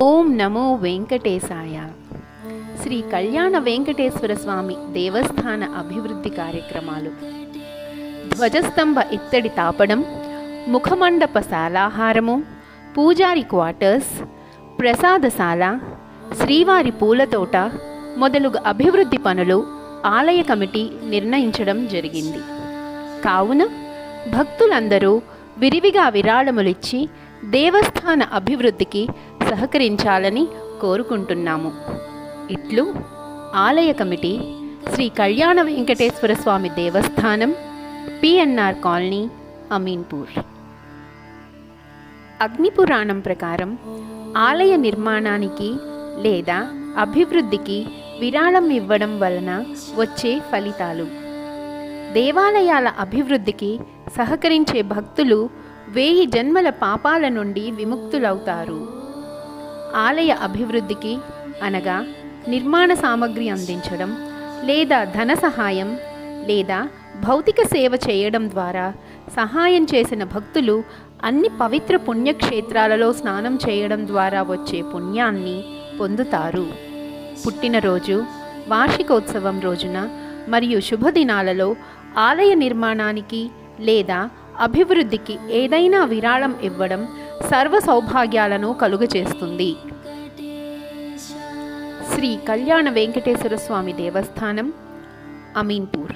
ఓం నమో వెంకటేశాయ. శ్రీ కళ్యాణ వెంకటేశ్వర స్వామి దేవస్థాన అభివృద్ధి కార్యక్రమాలు. ధ్వజస్తంభ ఇత్తడి తాపడం, ముఖమండప శాలాహారము, పూజారి క్వార్టర్స్, ప్రసాదశాల, శ్రీవారి పూలతోట మొదలుగు అభివృద్ధి పనులు ఆలయ కమిటీ నిర్ణయించడం జరిగింది. కావున భక్తులందరూ విరివిగా విరాళములిచ్చి దేవస్థాన అభివృద్ధికి సహకరించాలని కోరుకుంటున్నాము. ఇట్లు ఆలయ కమిటీ, శ్రీ కళ్యాణ వెంకటేశ్వర స్వామి దేవస్థానం, పిఎన్ఆర్ కాలనీ, అమీన్పూర్. అగ్నిపురాణం ప్రకారం ఆలయ నిర్మాణానికి లేదా అభివృద్ధికి విరాళం ఇవ్వడం వలన వచ్చే ఫలితాలు. దేవాలయాల అభివృద్ధికి సహకరించే భక్తులు 1000 జన్మల పాపాల నుండి విముక్తులవుతారు. ఆలయ అభివృద్ధికి అనగా నిర్మాణ సామగ్రి అందించడం లేదా ధన సహాయం లేదా భౌతిక సేవ చేయడం ద్వారా సహాయం చేసిన భక్తులు అన్ని పవిత్ర పుణ్యక్షేత్రాలలో స్నానం చేయడం ద్వారా వచ్చే పుణ్యాన్ని పొందుతారు. పుట్టినరోజు, వార్షికోత్సవం రోజున మరియు శుభదినాలలో ఆలయ నిర్మాణానికి లేదా అభివృద్ధికి ఏదైనా విరాళం ఇవ్వడం సర్వ సౌభాగ్యాలను కలుగచేస్తుంది. శ్రీ కళ్యాణ వెంకటేశ్వర స్వామి దేవస్థానం, అమీన్పూర్.